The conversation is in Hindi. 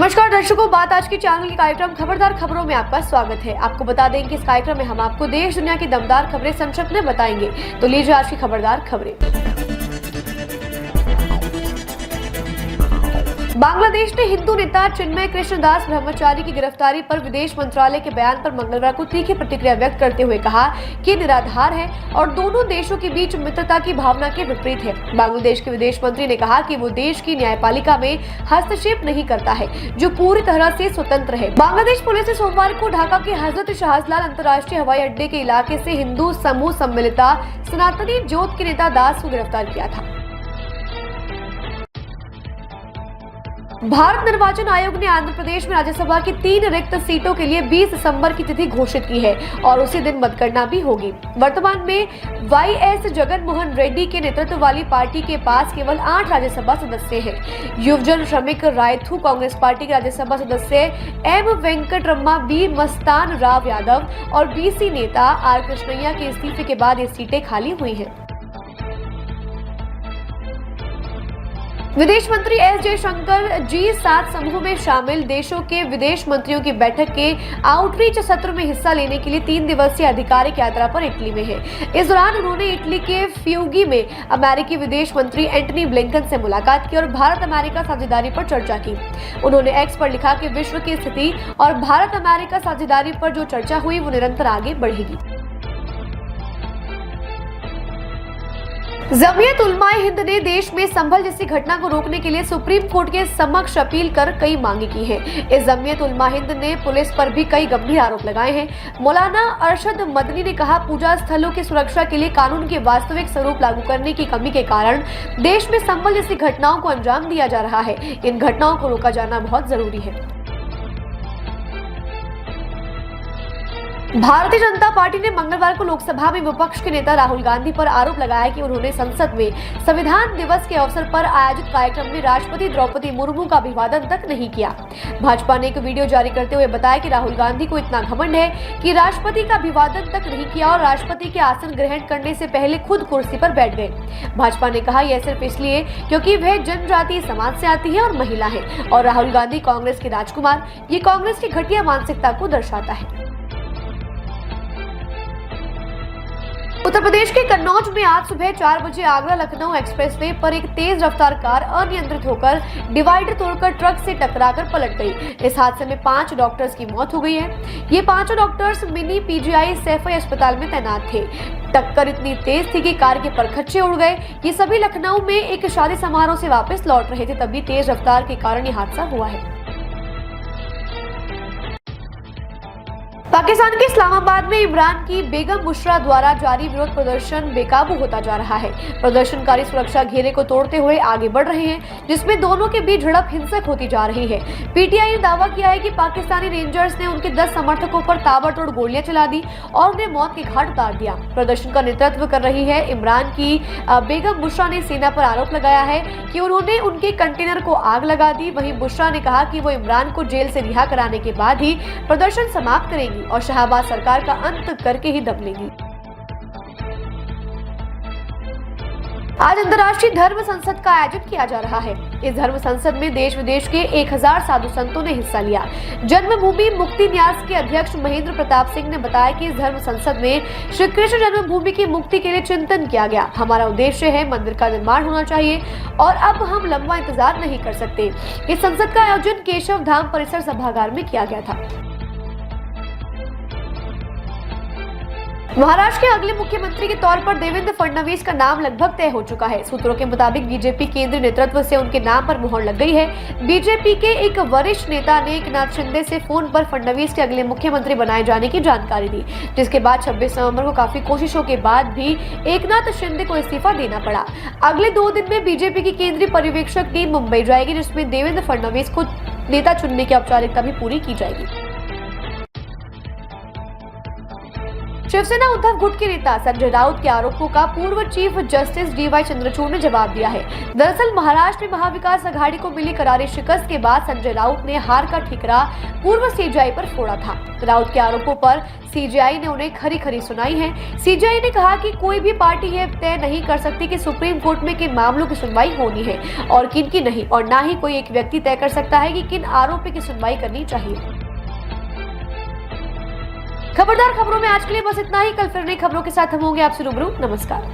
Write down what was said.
नमस्कार दर्शकों, बात आज के चैनल के कार्यक्रम खबरदार खबरों में आपका स्वागत है। आपको बता दें कि इस कार्यक्रम में हम आपको देश दुनिया की दमदार खबरें संक्षिप्त में बताएंगे। तो लीजिए आज की खबरदार खबरें। बांग्लादेश ने हिंदू नेता चिन्मय कृष्णदास ब्रह्मचारी की गिरफ्तारी पर विदेश मंत्रालय के बयान पर मंगलवार को तीखी प्रतिक्रिया व्यक्त करते हुए कहा कि निराधार है और दोनों देशों के बीच मित्रता की भावना के विपरीत है। बांग्लादेश के विदेश मंत्री ने कहा कि वो देश की न्यायपालिका में हस्तक्षेप नहीं करता है, जो पूरी तरह से स्वतंत्र है। बांग्लादेश पुलिस ने सोमवार को ढाका के हजरत शाहजलाल अंतर्राष्ट्रीय हवाई अड्डे के इलाके से हिंदू समूह सम्मिलिता सनातनी जोत के नेता दास को गिरफ्तार किया था। भारत निर्वाचन आयोग ने आंध्र प्रदेश में राज्यसभा की 3 रिक्त सीटों के लिए 20 दिसंबर की तिथि घोषित की है और उसी दिन मतगणना भी होगी। वर्तमान में वाईएस जगन मोहन रेड्डी के नेतृत्व वाली पार्टी के पास केवल 8 राज्यसभा सदस्य हैं। युवजन श्रमिक रायथू कांग्रेस पार्टी के राज्यसभा सदस्य एम वेंकटरम्मा, बी मस्तान राव यादव और बीसी नेता आर कृष्णैया के इस्तीफे के बाद ये सीटें खाली हुई हैं। विदेश मंत्री एस जयशंकर G7 समूह में शामिल देशों के विदेश मंत्रियों की बैठक के आउटरीच सत्र में हिस्सा लेने के लिए 3 दिवसीय आधिकारिक यात्रा पर इटली में है। इस दौरान उन्होंने इटली के फ्यूगी में अमेरिकी विदेश मंत्री एंटनी ब्लिंकन से मुलाकात की और भारत अमेरिका साझेदारी पर चर्चा की। उन्होंने एक्स पर लिखा कि विश्व की स्थिति और भारत अमेरिका साझेदारी पर जो चर्चा हुई वो निरंतर आगे बढ़ेगी। जमीयत उलमाए हिंद ने देश में संभल जैसी घटना को रोकने के लिए सुप्रीम कोर्ट के समक्ष अपील कर कई मांगे की हैं। इस जमीयत उलमा हिंद ने पुलिस पर भी कई गंभीर आरोप लगाए हैं। मौलाना अरशद मदनी ने कहा, पूजा स्थलों की सुरक्षा के लिए कानून के वास्तविक स्वरूप लागू करने की कमी के कारण देश में संभल जैसी घटनाओं को अंजाम दिया जा रहा है। इन घटनाओं को रोका जाना बहुत जरूरी है। भारतीय जनता पार्टी ने मंगलवार को लोकसभा में विपक्ष के नेता राहुल गांधी पर आरोप लगाया कि उन्होंने संसद में संविधान दिवस के अवसर पर आयोजित कार्यक्रम में राष्ट्रपति द्रौपदी मुर्मू का अभिवादन तक नहीं किया। भाजपा ने एक वीडियो जारी करते हुए बताया कि राहुल गांधी को इतना घमंड है कि राष्ट्रपति का अभिवादन तक नहीं किया और राष्ट्रपति के आसन ग्रहण करने से पहले खुद कुर्सी पर बैठ गए। भाजपा ने कहा, यह सिर्फ इसलिए क्योंकि वह जनजातीय समाज से आती है और महिला है और राहुल गांधी कांग्रेस के राजकुमार, ये कांग्रेस की घटिया मानसिकता को दर्शाता है। उत्तर प्रदेश के कन्नौज में आज सुबह 4 बजे आगरा लखनऊ एक्सप्रेसवे पर एक तेज रफ्तार कार अनियंत्रित होकर डिवाइडर तोड़कर ट्रक से टकराकर पलट गई। इस हादसे में 5 डॉक्टर्स की मौत हो गई है। ये 5 डॉक्टर्स मिनी पीजीआई सैफई अस्पताल में तैनात थे। टक्कर इतनी तेज थी कि कार के परखच्चे उड़ गए। ये सभी लखनऊ में एक शादी समारोह से वापस लौट रहे थे, तभी तेज रफ्तार के कारण ये हादसा हुआ है। पाकिस्तान के इस्लामाबाद में इमरान की बेगम बुशरा द्वारा जारी विरोध प्रदर्शन बेकाबू होता जा रहा है। प्रदर्शनकारी सुरक्षा घेरे को तोड़ते हुए आगे बढ़ रहे हैं, जिसमें दोनों के बीच झड़प हिंसक होती जा रही है। पीटीआई ने दावा किया है कि पाकिस्तानी रेंजर्स ने उनके 10 समर्थकों पर ताबड़तोड़ गोलियां चला दी और उन्हें मौत के घाट उतार दिया। प्रदर्शन का नेतृत्व कर रही है इमरान की बेगम बुशरा ने सेना पर आरोप लगाया है कि उन्होंने उनके कंटेनर को आग लगा दी। वहीं बुशरा ने कहा कि वो इमरान को जेल से रिहा कराने के बाद ही प्रदर्शन समाप्त करेंगी और शहबाज सरकार का अंत करके ही दम लेगी। आज अंतर्राष्ट्रीय धर्म संसद का आयोजन किया जा रहा है। इस धर्म संसद में देश विदेश के 1000 साधु संतों ने हिस्सा लिया। जन्मभूमि मुक्ति न्यास के अध्यक्ष महेंद्र प्रताप सिंह ने बताया कि इस धर्म संसद में श्री कृष्ण जन्मभूमि की मुक्ति के लिए चिंतन किया गया। हमारा उद्देश्य है मंदिर का निर्माण होना चाहिए और अब हम लंबा इंतजार नहीं कर सकते। इस संसद का आयोजन केशव धाम परिसर सभागार में किया गया था। महाराष्ट्र के अगले मुख्यमंत्री के तौर पर देवेंद्र फडणवीस का नाम लगभग तय हो चुका है। सूत्रों के मुताबिक बीजेपी केंद्रीय नेतृत्व से उनके नाम पर मुहर लग गई है। बीजेपी के एक वरिष्ठ नेता ने एकनाथ शिंदे से फोन पर फडणवीस के अगले मुख्यमंत्री बनाए जाने की जानकारी दी, जिसके बाद 26 नवंबर को काफी कोशिशों के बाद भी एकनाथ शिंदे को इस्तीफा देना पड़ा। अगले 2 दिन में बीजेपी की केंद्रीय पर्यवेक्षक टीम मुंबई जाएगी, जिसमें देवेंद्र फडणवीस को नेता चुनने की औपचारिकता भी पूरी की जाएगी। शिवसेना उद्धव गुट के नेता संजय राउत के आरोपों का पूर्व चीफ जस्टिस डीवाई चंद्रचूड़ ने जवाब दिया है। दरअसल महाराष्ट्र में महाविकास अघाड़ी को मिली करारी शिकस्त के बाद संजय राउत ने हार का ठिकरा पूर्व सीजेआई पर फोड़ा था। राउत के आरोपों पर सीजेआई ने उन्हें खरी खरी सुनाई है। सीजेआई ने कहा कि कोई भी पार्टी यह तय नहीं कर सकती कि सुप्रीम कोर्ट में किन मामलों की सुनवाई होनी है और किन की नहीं, और न ही कोई एक व्यक्ति तय कर सकता है कि किन आरोपों की सुनवाई करनी चाहिए। खबरदार खबरों में आज के लिए बस इतना ही। कल फिर नई खबरों के साथ हम होंगे आपसे रूबरू। नमस्कार।